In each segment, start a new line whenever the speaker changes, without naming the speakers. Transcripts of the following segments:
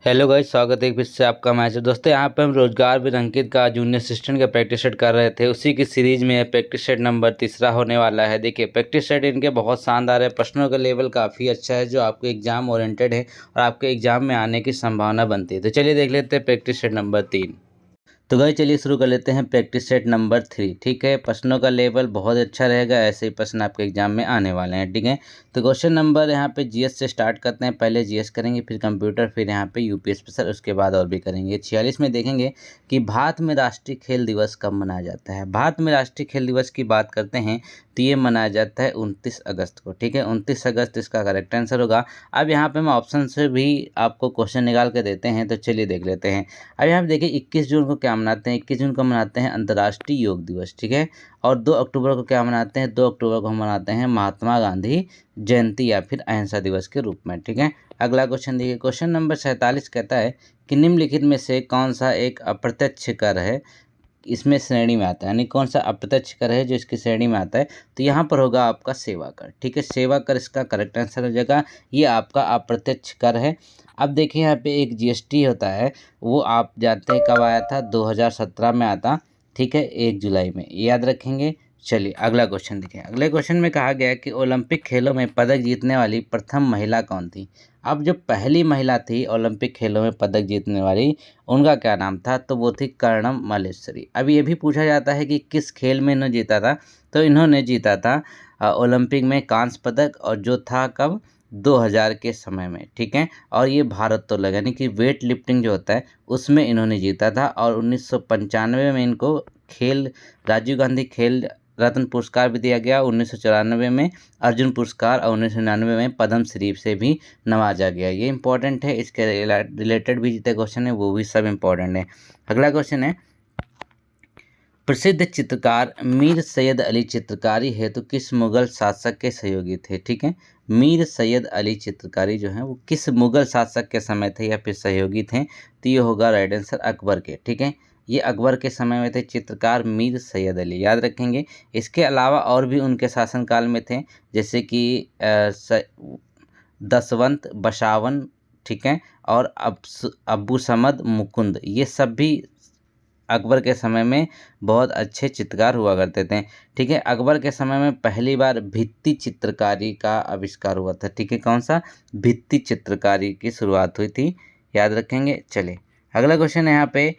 Hello guys, स्वागत है एक फिर से आपका मैच है। दोस्तों यहाँ पे हम रोजगार बिन अंकित का जूनियर असिस्टेंट का प्रैक्टिस सेट कर रहे थे। उसी की सीरीज में प्रैक्टिस सेट नंबर तीसरा होने वाला है। देखिए प्रैक्टिस सेट इनके बहुत शानदार है। प्रश्नों का लेवल काफ़ी अच्छा है जो आपके एग्जाम ओरिएंटेड है और आपके एग्जाम में आने की संभावना बनती है। तो चलिए देख लेते हैं प्रैक्टिस सेट नंबर 3। तो गाइस चलिए शुरू कर लेते हैं प्रैक्टिस सेट नंबर 3। ठीक है, प्रश्नों का लेवल बहुत अच्छा रहेगा, ऐसे ही प्रश्न आपके एग्जाम में आने वाले हैं। ठीक है, तो क्वेश्चन नंबर यहाँ पे जीएस से स्टार्ट करते हैं। पहले जीएस करेंगे, फिर कंप्यूटर, फिर यहाँ पे यूपीएससी सर, उसके बाद और भी करेंगे। 46 में देखेंगे कि भारत में राष्ट्रीय खेल दिवस कब मनाया जाता है। भारत में राष्ट्रीय खेल दिवस की बात करते हैं तो ये मनाया जाता है 29 अगस्त को। ठीक है, 29 अगस्त इसका करेक्ट आंसर होगा। अब यहाँ पे हम ऑप्शन से भी आपको क्वेश्चन निकाल के देते हैं, तो चलिए देख लेते हैं। अब यहाँ पे देखिए 21 जून को क्या मनाते हैं। 21 जून को मनाते हैं अंतर्राष्ट्रीय योग दिवस। ठीक है, और 2 अक्टूबर को क्या मनाते हैं। 2 अक्टूबर को हम मनाते हैं महात्मा गांधी जयंती या फिर अहिंसा दिवस के रूप में। ठीक है, अगला क्वेश्चन देखिए, क्वेश्चन नंबर 47 कहता है कि निम्नलिखित में से कौन सा एक अप्रत्यक्ष कर है इसमें श्रेणी में आता है, यानी कौन सा अप्रत्यक्ष कर है जो इसकी श्रेणी में आता है। तो यहाँ पर होगा आपका सेवा कर। ठीक है, सेवा कर इसका करेक्ट आंसर हो जाएगा। ये आपका अप्रत्यक्ष कर है। अब देखिए यहाँ पे एक जीएसटी होता है, वो आप जानते हैं कब आया था, 2017 में आता। ठीक है, 1 जुलाई में, याद रखेंगे। चलिए अगला क्वेश्चन देखिए। अगले क्वेश्चन में कहा गया है कि ओलंपिक खेलों में पदक जीतने वाली प्रथम महिला कौन थी। अब जो पहली महिला थी ओलंपिक खेलों में पदक जीतने वाली, उनका क्या नाम था, तो वो थी कर्णम मल्लेश्वरी। अब ये भी पूछा जाता है कि किस खेल में इन्होंने जीता था, तो इन्होंने जीता था ओलंपिक में कांस्य पदक, और जो था कब, 2000 के समय में। ठीक है, और ये भारोत्तोलन यानी कि वेट लिफ्टिंग जो होता है उसमें इन्होंने जीता था। और 1995 में इनको खेल राजीव गांधी खेल रत्न पुरस्कार भी दिया गया। 1994 में अर्जुन पुरस्कार और 1999 में पद्म श्री से भी नवाजा गया। ये इंपॉर्टेंट है, इसके रिलेटेड भी जितने क्वेश्चन है वो भी सब इंपॉर्टेंट है। अगला क्वेश्चन है, प्रसिद्ध चित्रकार मीर सैयद अली चित्रकारी हेतु किस मुगल शासक के सहयोगी थे। ठीक है, मीर सैयद अली चित्रकारी जो है वो किस मुगल शासक के समय थे या फिर सहयोगी थे, तो ये होगा राइट आंसर अकबर के। ठीक है, ये अकबर के समय में थे चित्रकार मीर सैयद अली, याद रखेंगे। इसके अलावा और भी उनके शासनकाल में थे, जैसे कि दसवंत बशावन, ठीक है, और अब्बू समद मुकुंद, ये सब भी अकबर के समय में बहुत अच्छे चित्रकार हुआ करते थे। ठीक है, अकबर के समय में पहली बार भित्ति चित्रकारी का आविष्कार हुआ था। ठीक है, कौन सा, भित्ति चित्रकारी की शुरुआत हुई थी, याद रखेंगे। चलिए अगला क्वेश्चन है यहाँ पे,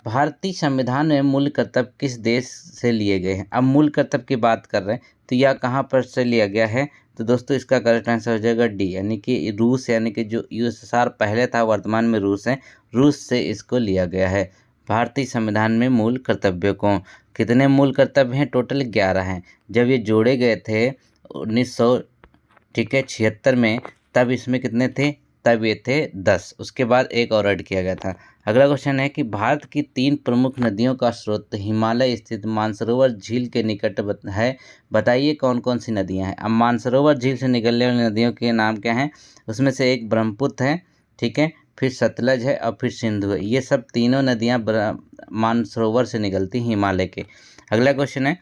भारतीय संविधान में मूल कर्तव्य किस देश से लिए गए हैं। अब मूल कर्तव्य की बात कर रहे हैं तो यह कहाँ पर से लिया गया है, तो दोस्तों इसका करेक्ट आंसर हो जाएगा डी, यानी कि रूस, यानी कि जो यूएसएसआर पहले था वर्तमान में रूस है, रूस से इसको लिया गया है। भारतीय संविधान में मूल कर्तव्यों को, कितने मूल कर्तव्य हैं, टोटल 11 हैं। जब ये जोड़े गए थे 1900, ठीक है, 76 में, तब इसमें कितने थे, तब ये थे 10। उसके बाद एक और ऐड किया गया था। अगला क्वेश्चन है कि भारत की 3 प्रमुख नदियों का स्रोत हिमालय स्थित मानसरोवर झील के निकट है, बताइए कौन कौन सी नदियां हैं। अब मानसरोवर झील से निकलने वाली नदियों के नाम क्या हैं, उसमें से एक ब्रह्मपुत्र है, ठीक है, फिर सतलज है और फिर सिंधु है। ये सब तीनों नदियाँ मानसरोवर से निकलती हिमालय के। अगला क्वेश्चन है,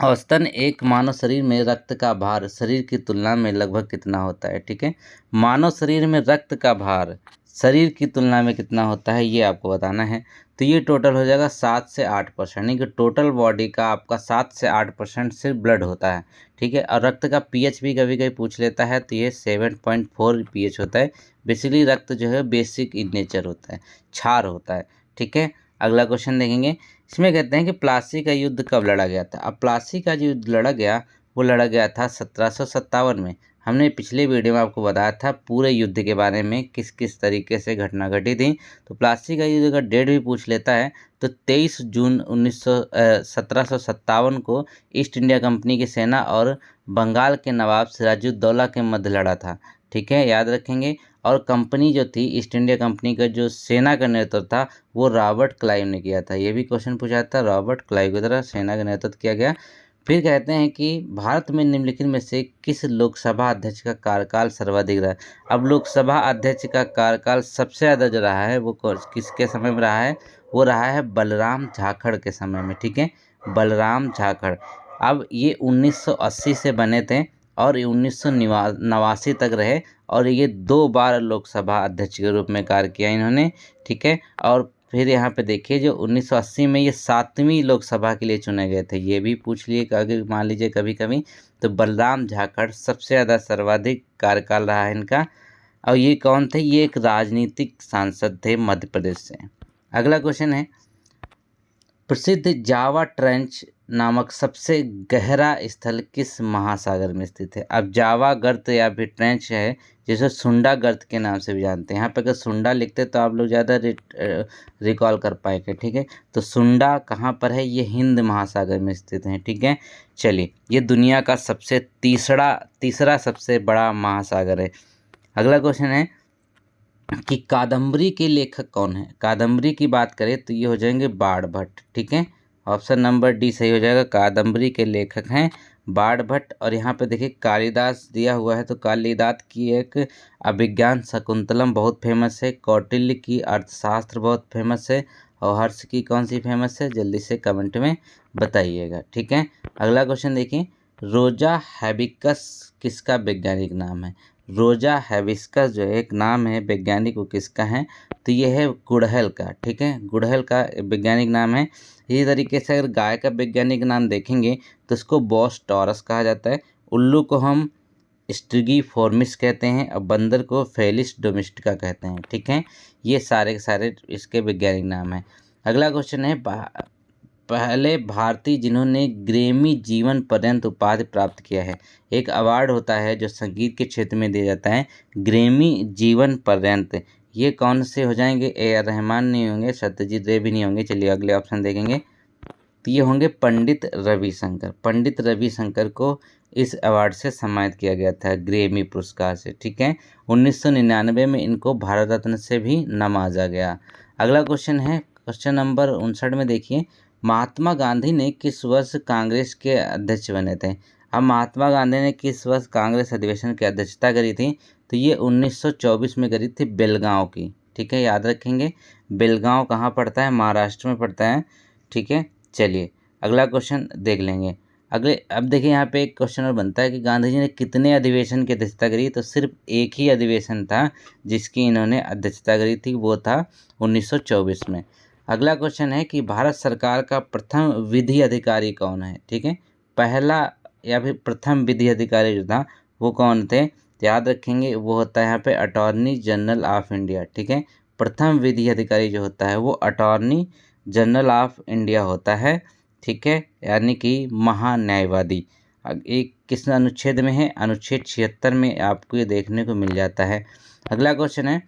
औसतन एक मानव शरीर में रक्त का भार शरीर की तुलना में लगभग कितना होता है। ठीक है, मानव शरीर में रक्त का भार शरीर की तुलना में कितना होता है, ये आपको बताना है। तो ये टोटल हो जाएगा 7 से 8%, यानी कि टोटल बॉडी का आपका 7 से 8% सिर्फ ब्लड होता है। ठीक है, और रक्त का पीएच भी कभी कभी पूछ लेता है, तो ये 7.4 पीएच होता है। बेसिकली रक्त जो है बेसिक इन नेचर होता है, क्षार होता है। ठीक है, अगला क्वेश्चन देखेंगे, इसमें कहते हैं कि प्लासी का युद्ध कब लड़ा गया था। अब प्लासी का जो युद्ध लड़ा गया वो लड़ा गया था 1757 में। हमने पिछले वीडियो में आपको बताया था पूरे युद्ध के बारे में, किस किस तरीके से घटना घटी थी। तो प्लासी का युद्ध का डेट भी पूछ लेता है, तो 23 जून 1757 को ईस्ट इंडिया कंपनी की सेना और बंगाल के नवाब सिराजुद्दौला के मध्य लड़ा था। ठीक है, याद रखेंगे। और कंपनी जो थी ईस्ट इंडिया कंपनी का जो सेना का नेतृत्व था वो रॉबर्ट क्लाइव ने किया था। ये भी क्वेश्चन पूछा था, रॉबर्ट क्लाइव की तरह सेना का नेतृत्व किया गया। फिर कहते हैं कि भारत में निम्नलिखित में से किस लोकसभा अध्यक्ष का कार्यकाल सर्वाधिक रहा है। अब लोकसभा अध्यक्ष का कार्यकाल सबसे ज़्यादा जो रहा है वो किसके समय में रहा है, वो रहा है बलराम झाखड़ के समय में। ठीक है, बलराम झाखड़। अब ये 1980 से बने थे और 1989 तक रहे और ये 2 बार लोकसभा अध्यक्ष के रूप में कार्य किया इन्होंने, ठीक है। और फिर यहाँ पे देखिए जो 1980 में ये 7वीं लोकसभा के लिए चुने गए थे, ये भी पूछ लिए अगर मान लीजिए कभी कभी। तो बलराम झाकड़ सबसे ज़्यादा सर्वाधिक कार्यकाल रहा है इनका। और ये कौन थे? ये एक राजनीतिक सांसद थे मध्य प्रदेश से। अगला क्वेश्चन है, प्रसिद्ध जावा ट्रेंच नामक सबसे गहरा स्थल किस महासागर में स्थित है? अब जावा गर्त या फिर ट्रेंच है जिसे सुंडा गर्त के नाम से भी जानते हैं। यहाँ पे अगर सुंडा लिखते तो आप लोग ज़्यादा रिकॉल कर पाएंगे, ठीक है। तो सुंडा कहाँ पर है? ये हिंद महासागर में स्थित है, ठीक है। चलिए, ये दुनिया का तीसरा सबसे बड़ा महासागर है। अगला क्वेश्चन है कि कादम्बरी के लेखक कौन है? कादम्बरी की बात करें तो ये हो जाएंगे बाण भट्ट, ठीक है। ऑप्शन नंबर डी सही हो जाएगा। कादम्बरी के लेखक हैं बाण भट्ट। और यहाँ पे देखिए कालिदास दिया हुआ है, तो कालिदास की एक अभिज्ञान शकुंतलम बहुत फेमस है, कौटिल्य की अर्थशास्त्र बहुत फेमस है, और हर्ष की कौन सी फेमस है? जल्दी से कमेंट में बताइएगा, ठीक है। अगला क्वेश्चन देखिए, रोजा हैबिस्कस किसका वैज्ञानिक नाम है? रोजा हैबिस्कस जो एक नाम है वैज्ञानिक, वो किसका है? तो ये है गुड़हल का, ठीक है। गुड़हल का वैज्ञानिक नाम है। इसी तरीके से अगर गाय का वैज्ञानिक नाम देखेंगे तो इसको बॉस टॉरस कहा जाता है, उल्लू को हम स्ट्रिगिफॉर्मिस कहते हैं, और बंदर को फेलिस डोमेस्टिका कहते हैं, ठीक है। ये सारे के सारे इसके वैज्ञानिक नाम हैं। अगला क्वेश्चन है, पहले भारतीय जिन्होंने ग्रैमी जीवन पर्यंत उपाधि प्राप्त किया है। एक अवार्ड होता है जो संगीत के क्षेत्र में दिया जाता है, ग्रैमी जीवन पर्यंत। ये कौन से हो जाएंगे? ए आर रहमान नहीं होंगे, सत्यजीत रे भी नहीं होंगे। चलिए अगले ऑप्शन देखेंगे, तो ये होंगे पंडित रविशंकर। पंडित रविशंकर को इस अवार्ड से सम्मानित किया गया था ग्रैमी पुरस्कार से, ठीक है। 1999 में इनको भारत रत्न से भी नवाजा गया। अगला क्वेश्चन है क्वेश्चन नंबर 59 में देखिए, महात्मा गांधी ने किस वर्ष कांग्रेस के अध्यक्ष बने थे? अब महात्मा गांधी ने किस वर्ष कांग्रेस अधिवेशन की अध्यक्षता करी थी? तो ये 1924 में करी थी, बेलगांव की, ठीक है। याद रखेंगे, बेलगांव कहाँ पड़ता है? महाराष्ट्र में पड़ता है, ठीक है। चलिए अगला क्वेश्चन देख लेंगे। अब देखिए यहाँ पे एक क्वेश्चन और बनता है कि गांधी जी ने कितने अधिवेशन की अध्यक्षता करी? तो सिर्फ एक ही अधिवेशन था जिसकी इन्होंने अध्यक्षता करी थी, वो था 1924 में। अगला क्वेश्चन है कि भारत सरकार का प्रथम विधि अधिकारी कौन है? ठीक है, पहला या फिर प्रथम विधि अधिकारी जो था वो कौन थे? याद रखेंगे, वो होता है यहाँ पे अटॉर्नी जनरल ऑफ इंडिया, ठीक है। प्रथम विधि अधिकारी जो होता है वो अटॉर्नी जनरल ऑफ इंडिया होता है, ठीक है, यानी कि महान्यायवादी। एक किस अनुच्छेद में है? अनुच्छेद 76 में आपको ये देखने को मिल जाता है। अगला क्वेश्चन है,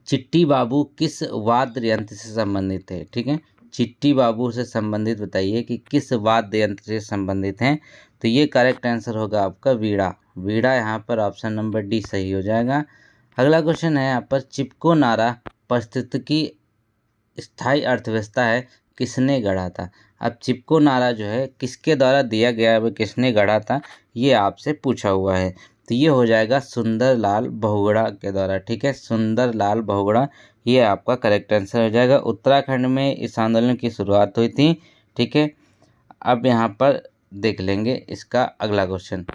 चिट्टी बाबू किस वाद्य यंत्र से संबंधित है? ठीक है, चिट्टी बाबू से संबंधित बताइए कि किस वाद्य यंत्र से संबंधित हैं। तो ये करेक्ट आंसर होगा आपका वीणा। वीणा यहाँ पर ऑप्शन नंबर डी सही हो जाएगा। अगला क्वेश्चन है यहाँ पर, चिपको नारा पारिस्थितिकी स्थायी अर्थव्यवस्था है, किसने गढ़ा था? अब चिपको नारा जो है किसके द्वारा दिया गया है, वो किसने गढ़ा था, ये आपसे पूछा हुआ है। तो ये हो जाएगा सुंदरलाल बहुगुणा के द्वारा, ठीक है, सुंदरलाल बहुगुणा, ये आपका करेक्ट आंसर हो जाएगा। उत्तराखंड में इस आंदोलन की शुरुआत हुई थी, ठीक है। अब यहाँ पर देख लेंगे इसका अगला क्वेश्चन,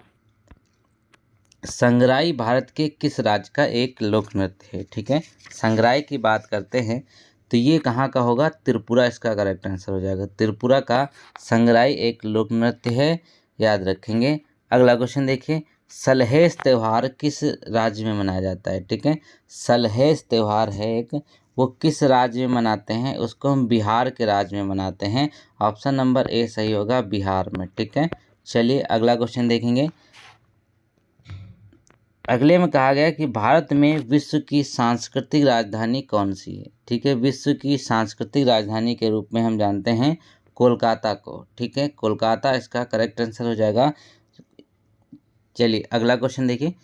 संगराई भारत के किस राज्य का एक लोक नृत्य है? ठीक है, संगराई की बात करते हैं तो ये कहाँ का होगा? त्रिपुरा इसका करेक्ट आंसर हो जाएगा। त्रिपुरा का संगराई एक लोक नृत्य है, याद रखेंगे। अगला क्वेश्चन देखिए, सलहेस त्यौहार किस राज्य में मनाया जाता है? ठीक है, सलहेस त्यौहार है एक, वो किस राज्य में मनाते हैं? उसको हम बिहार के राज्य में मनाते हैं। ऑप्शन नंबर ए सही होगा, बिहार में, ठीक है। चलिए अगला क्वेश्चन देखेंगे। अगले में कहा गया कि भारत में विश्व की सांस्कृतिक राजधानी कौन सी है? ठीक है, विश्व की सांस्कृतिक राजधानी के रूप में हम जानते हैं कोलकाता को, ठीक है, कोलकाता इसका करेक्ट आंसर हो जाएगा। चलिए अगला क्वेश्चन देखिए,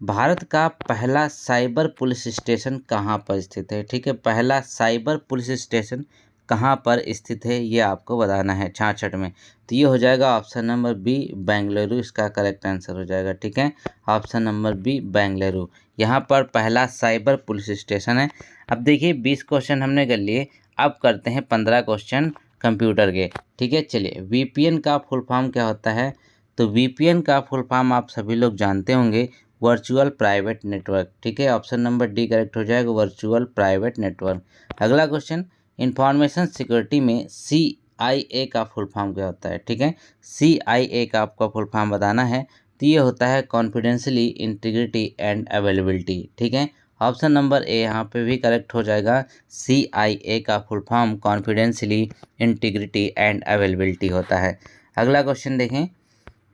भारत का पहला साइबर पुलिस स्टेशन कहाँ पर स्थित है? ठीक है, पहला साइबर पुलिस स्टेशन कहाँ पर स्थित है ये आपको बताना है 66 में। तो ये हो जाएगा ऑप्शन नंबर बी, बेंगलुरु इसका करेक्ट आंसर हो जाएगा, ठीक है, ऑप्शन नंबर बी बेंगलुरु, यहाँ पर पहला साइबर पुलिस स्टेशन है। अब देखिए 20 क्वेश्चन हमने कर लिए, अब करते हैं 15 क्वेश्चन कंप्यूटर के, ठीक है। चलिए, VPN का फुल फॉर्म क्या होता है? तो वीपीएन का फुल फॉर्म आप सभी लोग जानते होंगे, वर्चुअल प्राइवेट नेटवर्क। ठीक है, ऑप्शन नंबर डी करेक्ट हो जाएगा, वर्चुअल प्राइवेट नेटवर्क। अगला क्वेश्चन, इंफॉर्मेशन सिक्योरिटी में CIA का फुल फॉर्म क्या होता है? ठीक है, CIA का आपका फुल फॉर्म बताना है। तो ये होता है कॉन्फिडेंशियली, इंटीग्रिटी एंड अवेलेबिलिटी। ठीक है, ऑप्शन नंबर ए यहाँ पे भी करेक्ट हो जाएगा। CIA का full form confidentiality, integrity and availability होता है। अगला क्वेश्चन देखें,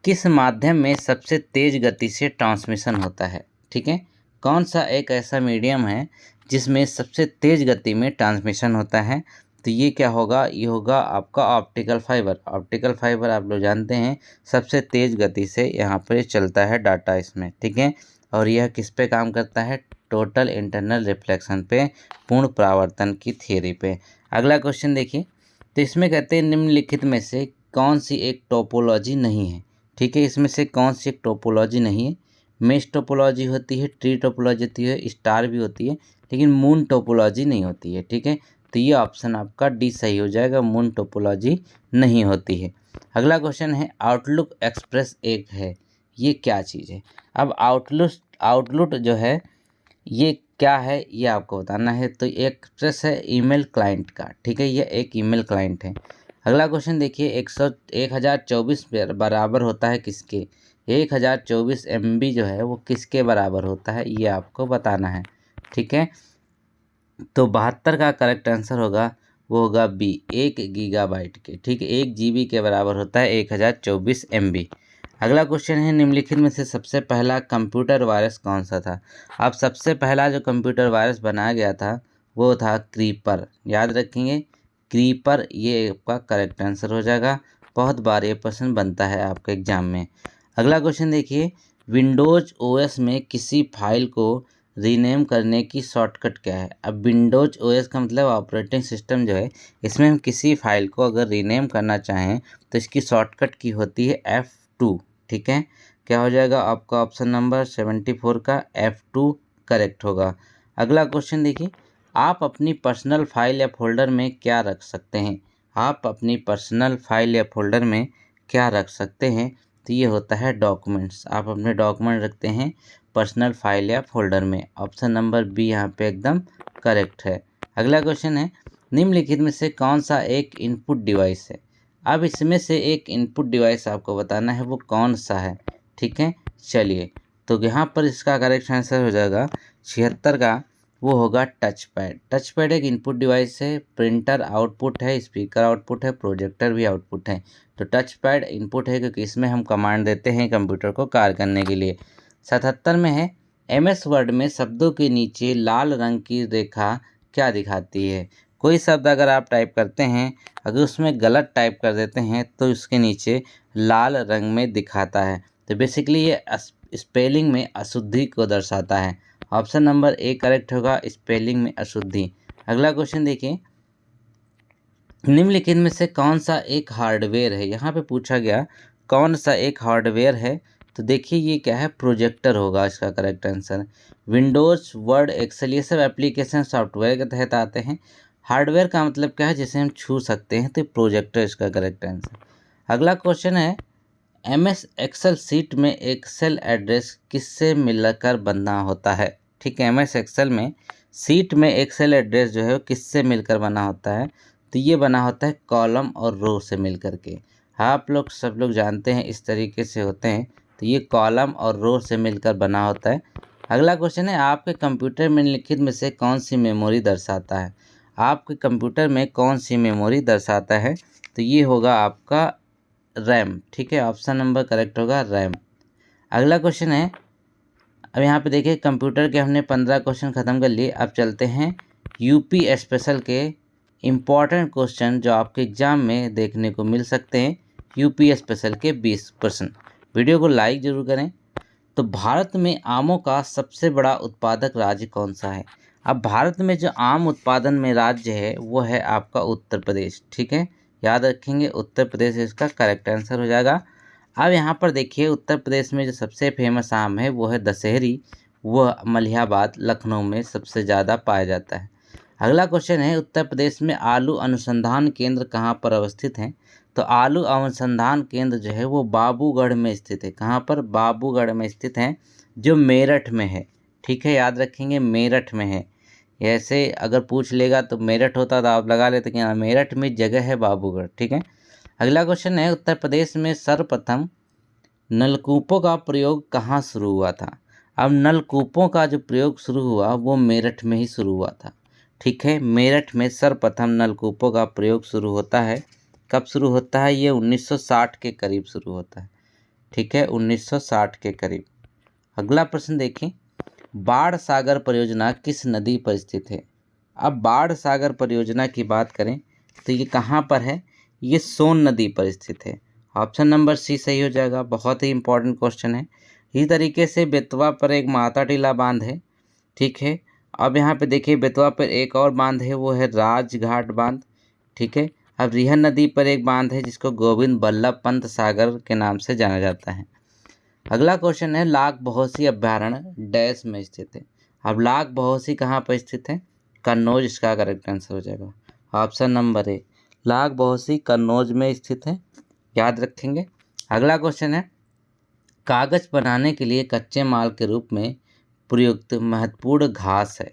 किस माध्यम में सबसे तेज गति से ट्रांसमिशन होता है? ठीक है, कौन सा एक ऐसा मीडियम है जिसमें सबसे तेज गति में ट्रांसमिशन होता है? तो ये क्या होगा? ये होगा आपका ऑप्टिकल फाइबर। ऑप्टिकल फाइबर आप लोग जानते हैं सबसे तेज गति से यहाँ पर चलता है डाटा इसमें। ठीक है, और यह किस पे काम करता है? टोटल इंटरनल रिफ्लेक्शन पे, पूर्ण परावर्तन की थियरी पे। अगला क्वेश्चन देखिए, तो इसमें कहते हैं निम्नलिखित में से कौन सी एक टोपोलॉजी नहीं है? ठीक है, इसमें से कौन सी एक टोपोलॉजी नहीं है? मेश टोपोलॉजी होती है, ट्री टोपोलॉजी होती है, स्टार भी होती है, लेकिन मून टोपोलॉजी नहीं होती है। ठीक है, तो ये ऑप्शन आपका डी सही हो जाएगा, मून टोपोलॉजी नहीं होती है। अगला क्वेश्चन है, आउटलुक एक्सप्रेस एक है, ये क्या चीज़ है? अब आउटलुक जो है ये क्या है, ये आपको बताना है। तो एक्सप्रेस है ईमेल क्लाइंट का। ठीक है, ये एक ईमेल क्लाइंट है। अगला क्वेश्चन देखिए, 1024 बराबर होता है किसके? 1024 MB जो है वो किसके बराबर होता है, ये आपको बताना है। ठीक है, तो 72 का करेक्ट आंसर होगा, वो होगा बी, 1 GB के। ठीक है, 1 GB के बराबर होता है 1024 MB। अगला क्वेश्चन है, निम्नलिखित में से सबसे पहला कंप्यूटर वायरस कौन सा था? अब सबसे पहला जो कंप्यूटर वायरस बनाया गया था वो था क्रीपर। याद रखेंगे, क्रीपर ये आपका करेक्ट आंसर हो जाएगा। बहुत बार ये प्रश्न बनता है आपके एग्जाम में। अगला क्वेश्चन देखिए, विंडोज OS में किसी फाइल को रीनेम करने की शॉर्टकट क्या है? अब विंडोज OS का मतलब ऑपरेटिंग सिस्टम जो है, इसमें हम किसी फाइल को अगर रीनेम करना चाहें तो इसकी शॉर्टकट की होती है F2। ठीक है, क्या हो जाएगा आपका ऑप्शन नंबर 74 का F2 करेक्ट होगा। अगला क्वेश्चन देखिए, आप अपनी पर्सनल फाइल या फोल्डर में क्या रख सकते हैं? आप अपनी पर्सनल फाइल या फोल्डर में क्या रख सकते हैं? तो ये होता है डॉक्यूमेंट्स। आप अपने डॉक्यूमेंट रखते हैं पर्सनल फाइल या फोल्डर में। ऑप्शन नंबर बी यहाँ पे एकदम करेक्ट है। अगला क्वेश्चन है, निम्नलिखित में से कौन सा एक इनपुट डिवाइस है? अब इसमें से एक इनपुट डिवाइस आपको बताना है, वो कौन सा है? ठीक है, चलिए, तो यहाँ पर इसका करेक्ट आंसर हो जाएगा 76 का, वो होगा टच पैड। टच पैड एक इनपुट डिवाइस है, प्रिंटर आउटपुट है, स्पीकर आउटपुट है, प्रोजेक्टर भी आउटपुट है। तो टच पैड इनपुट है क्योंकि इसमें हम कमांड देते हैं कंप्यूटर को कार्य करने के लिए। 77 में है, MS वर्ड में शब्दों के नीचे लाल रंग की रेखा क्या दिखाती है? कोई शब्द अगर आप टाइप करते हैं, अगर उसमें गलत टाइप कर देते हैं तो उसके नीचे लाल रंग में दिखाता है। तो बेसिकली ये स्पेलिंग में अशुद्धि को दर्शाता है। ऑप्शन नंबर ए करेक्ट होगा, स्पेलिंग में अशुद्धि। अगला क्वेश्चन देखिए, निम्नलिखित में से कौन सा एक हार्डवेयर है? यहाँ पे पूछा गया कौन सा एक हार्डवेयर है, तो देखिए ये क्या है, प्रोजेक्टर होगा इसका correct answer. Windows, Word, Excel ये सब एप्लीकेशन सॉफ्टवेयर के तहत आते हैं। हार्डवेयर का मतलब क्या है, जिसे हम छू सकते हैं, तो प्रोजेक्टर इसका करेक्ट आंसर। अगला क्वेश्चन है, MS एक्सेल सीट में एक्सेल एड्रेस किससे मिलकर बना होता है? ठीक है, MS एक्सेल में सीट में एक्सेल एड्रेस जो है वो किससे मिलकर बना होता है? तो ये बना होता है कॉलम और रो से मिल करके। आप लोग सब लोग जानते हैं इस तरीके से होते हैं। तो ये कॉलम और रो से मिलकर बना होता है। अगला क्वेश्चन है, आपके कंप्यूटर में निम्नलिखित में से कौन सी मेमोरी दर्शाता है? आपके कंप्यूटर में कौन सी मेमोरी दर्शाता है? तो ये होगा आपका रैम। ठीक है, ऑप्शन नंबर करेक्ट होगा रैम। अगला क्वेश्चन है, अब यहाँ पे देखिए कंप्यूटर के हमने 15 क्वेश्चन ख़त्म कर लिए। अब चलते हैं यूपी स्पेशल के इम्पॉर्टेंट क्वेश्चन जो आपके एग्जाम में देखने को मिल सकते हैं। यूपी स्पेशल के 20 प्रश्न। वीडियो को लाइक ज़रूर करें। तो भारत में आमों का सबसे बड़ा उत्पादक राज्य कौन सा है? अब भारत में जो आम उत्पादन में राज्य है वो है आपका उत्तर प्रदेश। ठीक है, याद रखेंगे उत्तर प्रदेश इसका करेक्ट आंसर हो जाएगा। अब यहाँ पर देखिए उत्तर प्रदेश में जो सबसे फेमस आम है वो है दशहरी। वह मलिहाबाद लखनऊ में सबसे ज़्यादा पाया जाता है। अगला क्वेश्चन है, उत्तर प्रदेश में आलू अनुसंधान केंद्र कहाँ पर अवस्थित हैं? तो आलू अनुसंधान केंद्र जो है वो बाबूगढ़ में स्थित है। कहाँ पर? बाबूगढ़ में स्थित है, जो मेरठ में है। ठीक है, याद रखेंगे मेरठ में है। ऐसे अगर पूछ लेगा तो मेरठ होता तो आप लगा लेते कि हाँ मेरठ में जगह है बाबूगढ़। ठीक है, अगला क्वेश्चन है, उत्तर प्रदेश में सर्वप्रथम नलकूपों का प्रयोग कहाँ शुरू हुआ था? अब नलकूपों का जो प्रयोग शुरू हुआ वो मेरठ में ही शुरू हुआ था। ठीक है, मेरठ में सर्वप्रथम नलकूपों का प्रयोग शुरू होता है। कब शुरू होता है? ये 1960 के करीब शुरू होता है। ठीक है, 1960 के करीब। अगला प्रश्न देखिए, बाढ़ सागर परियोजना किस नदी पर स्थित है? अब बाढ़ सागर परियोजना की बात करें तो ये कहाँ पर है? ये सोन नदी पर स्थित है। ऑप्शन नंबर सी सही हो जाएगा। बहुत ही इंपॉर्टेंट क्वेश्चन है। इसी तरीके से बेतवा पर एक माता टीला बांध है। ठीक है, अब यहाँ पे देखिए बेतवा पर एक और बांध है, वो है राजघाट बांध। ठीक है, अब रिहन नदी पर एक बांध है जिसको गोविंद बल्लभ पंत सागर के नाम से जाना जाता है। अगला क्वेश्चन है, लाख बहोसी अभ्यारण्य डैश में स्थित है। अब लाख बहोसी कहाँ पर स्थित है? कन्नौज इसका करेक्ट आंसर हो जाएगा। Option number A, lakh Bahosi Kannauj में स्थित है, याद रखेंगे। अगला क्वेश्चन है, कागज बनाने के लिए कच्चे माल के रूप में प्रयुक्त महत्वपूर्ण घास है।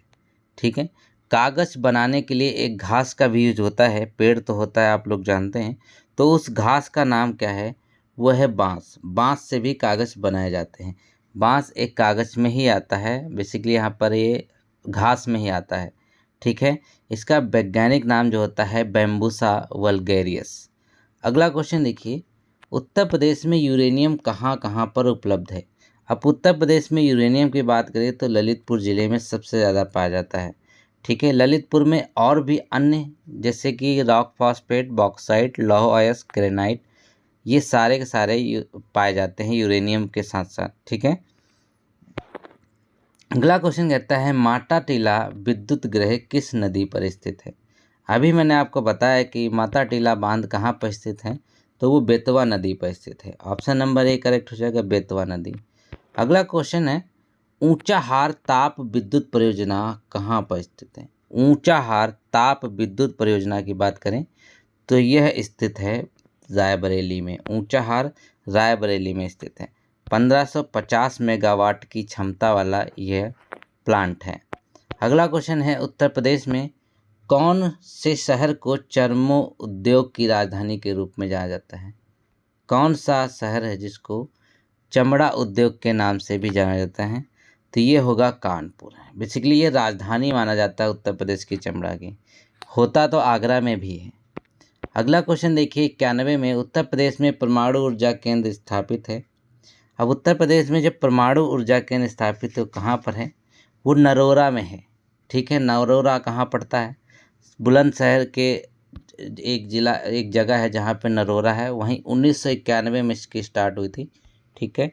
ठीक है, कागज बनाने के लिए एक घास का भी यूज होता है, पेड़ तो होता है आप लोग जानते हैं, तो उस घास का नाम क्या है? वो है बांस। बांस से भी कागज बनाए जाते हैं। बांस एक कागज में ही आता है, बेसिकली यहाँ पर ये घास में ही आता है। ठीक है, इसका वैज्ञानिक नाम जो होता है बैम्बूसा वल्गेरियस। अगला क्वेश्चन देखिए, उत्तर प्रदेश में यूरेनियम कहाँ कहाँ पर उपलब्ध है? अब उत्तर प्रदेश में यूरेनियम की बात करें तो ललितपुर ज़िले में सबसे ज़्यादा पाया जाता है। ठीक है, ललितपुर में और भी अन्य जैसे कि रॉक फॉस्फेट, बॉक्साइट, लौह अयस्क, ग्रेनाइट, ये सारे के सारे पाए जाते हैं यूरेनियम के साथ साथ। ठीक है, अगला क्वेश्चन कहता है, माता टीला विद्युत गृह किस नदी पर स्थित है? अभी मैंने आपको बताया कि माता टीला बांध कहाँ पर स्थित है, तो वो बेतवा नदी पर स्थित है। ऑप्शन नंबर ए करेक्ट हो जाएगा, बेतवा नदी। अगला क्वेश्चन है, ऊंचाहार ताप विद्युत परियोजना कहाँ पर स्थित है? ऊंचाहार ताप विद्युत परियोजना की बात करें तो यह स्थित है रायबरेली में। ऊंचाहार रायबरेली में स्थित है। 1550 मेगावाट की क्षमता वाला यह प्लांट है। अगला क्वेश्चन है, उत्तर प्रदेश में कौन से शहर को चर्मो उद्योग की राजधानी के रूप में जाना जाता है? कौन सा शहर है जिसको चमड़ा उद्योग के नाम से भी जाना जाता है? तो ये होगा कानपुर। बेसिकली ये राजधानी माना जाता है उत्तर प्रदेश की चमड़ा की। होता तो आगरा में भी है। अगला क्वेश्चन देखिए, 91 में उत्तर प्रदेश में परमाणु ऊर्जा केंद्र स्थापित है। अब उत्तर प्रदेश में जब परमाणु ऊर्जा केंद्र स्थापित है कहाँ पर है? वो नरोरा में है। ठीक है, नरोरा कहाँ पड़ता है? बुलंदशहर के एक जगह है जहाँ पे नरोरा है, वहीं 1991 में इसकी स्टार्ट हुई थी। ठीक है,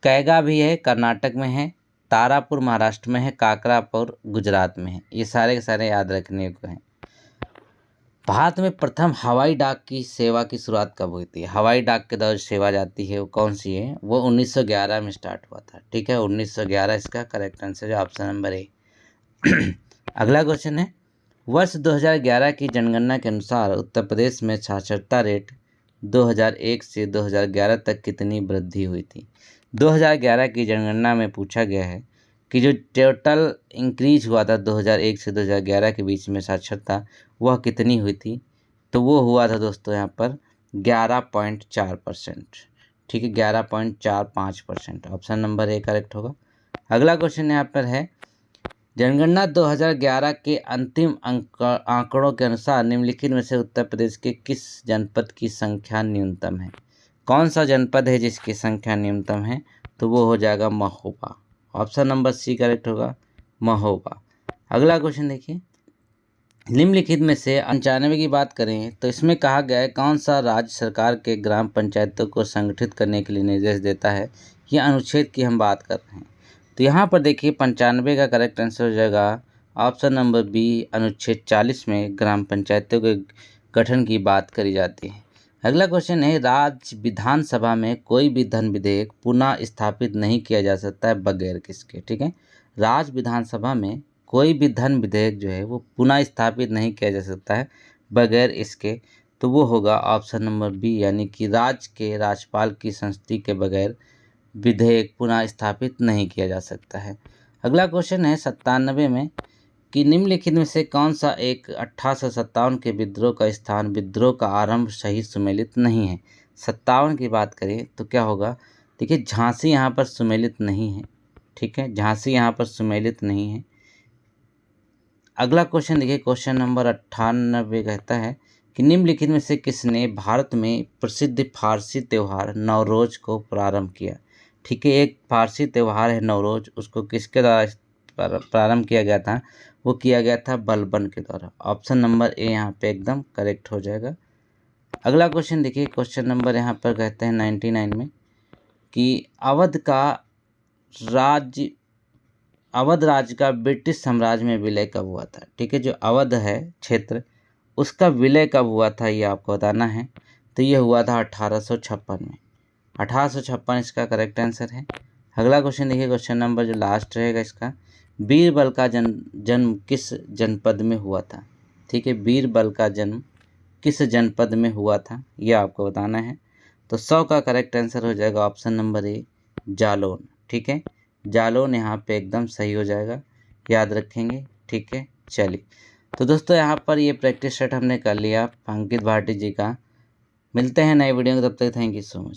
कैगा भी है, कर्नाटक में है, तारापुर महाराष्ट्र में है, काकरापुर गुजरात में है। ये सारे के सारे याद रखने को हैं। भारत में प्रथम हवाई डाक की सेवा की शुरुआत कब हुई थी? हवाई डाक के द्वारा सेवा जाती है वो कौन सी है? वो 1911 में स्टार्ट हुआ था। ठीक है, 1911 इसका करेक्ट आंसर है, ऑप्शन नंबर ए। अगला क्वेश्चन है, वर्ष 2011 की जनगणना के अनुसार उत्तर प्रदेश में साक्षरता रेट 2001 से 2011 तक कितनी वृद्धि हुई थी? 2011 की जनगणना में पूछा गया है कि जो टोटल इंक्रीज हुआ था 2001 से 2011 के बीच में साक्षरता, वह कितनी हुई थी? तो वो हुआ था दोस्तों यहाँ पर 11.4%। ठीक है, 11.45%। ऑप्शन नंबर ए करेक्ट होगा। अगला क्वेश्चन यहाँ पर है, जनगणना 2011 के अंतिम आंकड़ों के अनुसार निम्नलिखित में से उत्तर प्रदेश के किस जनपद की संख्या न्यूनतम है? कौन सा जनपद है जिसकी संख्या न्यूनतम है? तो वो हो जाएगा Mahoba. Option number C correct होगा, महोबा। अगला क्वेश्चन देखिए, निम्नलिखित में से 95 की बात करें तो इसमें कहा गया है कौन सा राज्य सरकार के ग्राम पंचायतों को संगठित करने के लिए निर्देश देता है? यह अनुच्छेद की हम बात कर रहे हैं। तो यहाँ पर देखिए 95 का करेक्ट आंसर हो जाएगा ऑप्शन नंबर बी, अनुच्छेद 40 में ग्राम पंचायतों के गठन की बात करी जाती है। अगला क्वेश्चन है, राज्य विधानसभा में कोई भी धन विधेयक पुनः स्थापित नहीं किया जा सकता है बगैर किसके? ठीक है, राज्य विधानसभा में कोई भी धन विधेयक जो है वो पुनः स्थापित नहीं किया जा सकता है बगैर इसके। तो वो होगा ऑप्शन नंबर बी, यानी कि राज्य के राज्यपाल की संस्तुति के बगैर विधेयक पुनः स्थापित नहीं किया जा सकता है। अगला क्वेश्चन है 97 में कि निम्नलिखित में से कौन सा एक 1857 के विद्रोह का स्थान विद्रोह का आरंभ सही सुमेलित नहीं है। 57 की बात करें तो क्या होगा, देखिए झांसी यहाँ पर सुमेलित नहीं है, ठीक है, झांसी यहाँ पर सुमेलित नहीं है। अगला क्वेश्चन देखिए, क्वेश्चन नंबर 98 कहता है कि निम्नलिखित में से किसने भारत में प्रसिद्ध फारसी त्यौहार नवरोज को प्रारंभ किया। ठीक है, एक फारसी त्यौहार है नवरोज, उसको किसके द्वारा प्रारंभ किया गया था, वो किया गया था बलबन के द्वारा। ऑप्शन नंबर ए यहाँ पे एकदम करेक्ट हो जाएगा। अगला क्वेश्चन देखिए, क्वेश्चन नंबर यहाँ पर कहते हैं 99 में कि अवध राज्य का ब्रिटिश साम्राज्य में विलय कब हुआ था। ठीक है, जो अवध है क्षेत्र, उसका विलय कब हुआ था ये आपको बताना है। तो ये हुआ था 1856 में। 1856 इसका करेक्ट आंसर है। अगला क्वेश्चन देखिए, क्वेश्चन नंबर जो लास्ट रहेगा इसका, बीरबल का जन्म किस जनपद में हुआ था। ठीक है, बीरबल का जन्म किस जनपद में हुआ था ये आपको बताना है। तो 100 का करेक्ट आंसर हो जाएगा ऑप्शन नंबर ए, जालौन। ठीक है, जालौन यहाँ पे एकदम सही हो जाएगा, याद रखेंगे। ठीक है, चलिए तो दोस्तों यहाँ पर ये प्रैक्टिस सेट हमने कर लिया अंकित भाटी जी का। मिलते हैं नए वीडियो में, तब तक थैंक यू सो मच।